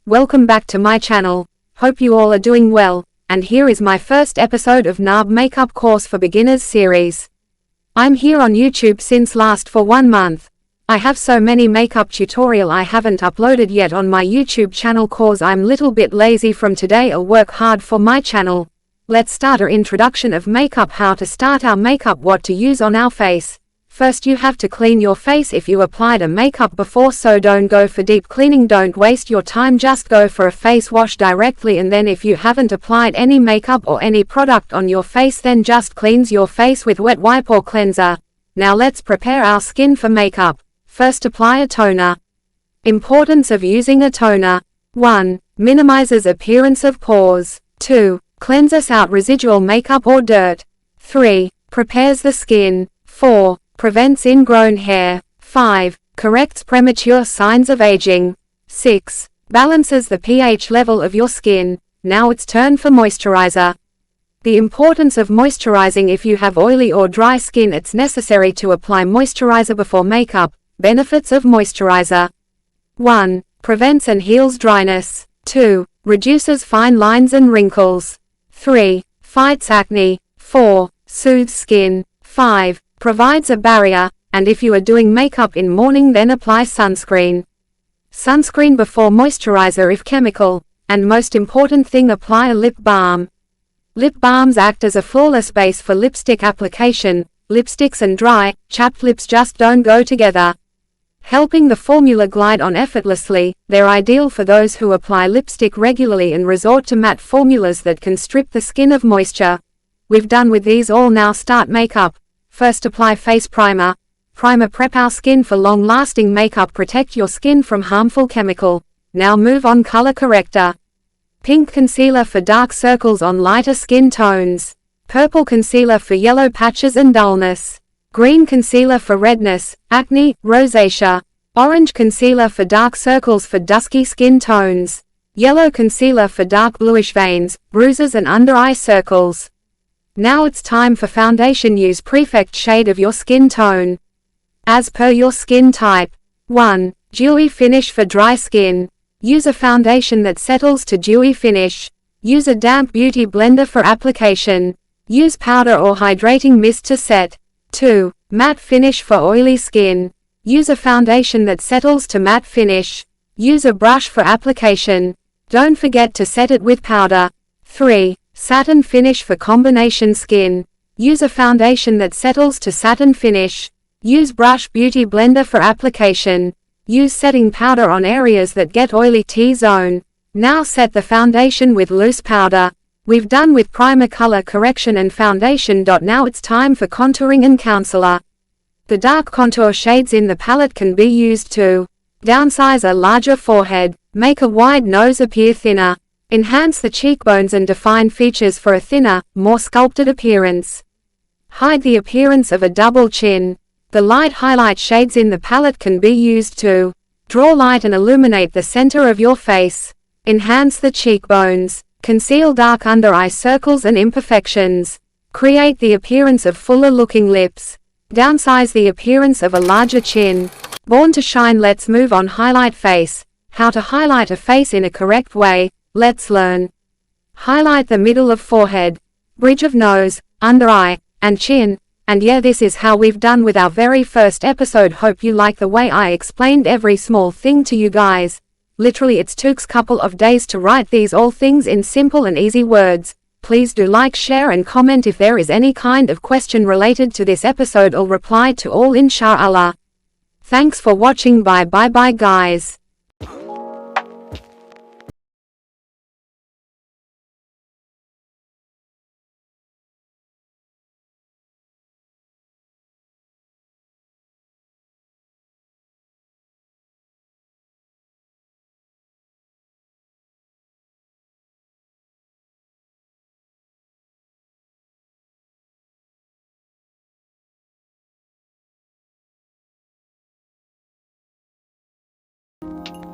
Welcome back to my channel. Hope you all are doing well, and here is my first episode of NARB Makeup course for beginners series. I'm here on YouTube since last for 1 month. I have so many makeup tutorial I haven't uploaded yet on my YouTube channel cause I'm little bit lazy from today. I'll work hard for my channel. Let's start our introduction of makeup. How to start our makeup, what to use on our face. First you have to clean your face if you applied a makeup before, so don't go for deep cleaning, don't waste your time, just go for a face wash directly, and then if you haven't applied any makeup or any product on your face, then just cleanse your face with wet wipe or cleanser. Now let's prepare our skin for makeup. First apply a toner. Importance of using a toner. 1. Minimizes appearance of pores. 2. Cleanses out residual makeup or dirt. 3. Prepares the skin. 4. Prevents ingrown hair. 5. Corrects premature signs of aging. 6. Balances the pH level of your skin. Now it's turn for moisturizer. The importance of moisturizing. If you have oily or dry skin, it's necessary to apply moisturizer before makeup. Benefits of moisturizer. 1. Prevents and heals dryness. 2. Reduces fine lines and wrinkles. 3. Fights acne. 4. Soothes skin. 5. Provides a barrier, and if you are doing makeup in morning, then apply sunscreen. Sunscreen before moisturizer if chemical, and most important thing, apply a lip balm. Lip balms act as a flawless base for lipstick application. Lipsticks and dry, chapped lips just don't go together. Helping the formula glide on effortlessly, they're ideal for those who apply lipstick regularly and resort to matte formulas that can strip the skin of moisture. We've done with these all, now start makeup. First apply face primer. Primer prep our skin for long-lasting makeup, protect your skin from harmful chemical. Now move on color corrector. Pink concealer for dark circles on lighter skin tones. Purple concealer for yellow patches and dullness. Green concealer for redness, acne, rosacea. Orange concealer for dark circles for dusky skin tones. Yellow concealer for dark bluish veins, bruises and under eye circles. Now it's time for foundation. Use perfect shade of your skin tone. As per your skin type. 1. Dewy finish for dry skin. Use a foundation that settles to dewy finish. Use a damp beauty blender for application. Use powder or hydrating mist to set. 2. Matte finish for oily skin. Use a foundation that settles to matte finish. Use a brush for application. Don't forget to set it with powder. 3. Satin finish for combination skin. Use a foundation that settles to satin finish. Use brush beauty blender for application. Use setting powder on areas that get oily T-zone. Now set the foundation with loose powder. We've done with primer, color correction and foundation. Now it's time for contouring and concealer. The dark contour shades in the palette can be used to downsize a larger forehead, make a wide nose appear thinner, enhance the cheekbones and define features for a thinner, more sculpted appearance. Hide the appearance of a double chin. The light highlight shades in the palette can be used to draw light and illuminate the center of your face, enhance the cheekbones, conceal dark under eye circles and imperfections, create the appearance of fuller looking lips, downsize the appearance of a larger chin. Born to shine. Let's move on. Highlight face. How to highlight a face in a correct way. Let's learn. Highlight the middle of forehead, bridge of nose, under eye, and chin. And yeah, this is how we've done with our very first episode. Hope you like the way I explained every small thing to you guys. Literally it took a couple of days to write these all things in simple and easy words. Please do like, share and comment if there is any kind of question related to this episode. I'll reply to all inshallah. Thanks for watching. Bye bye guys.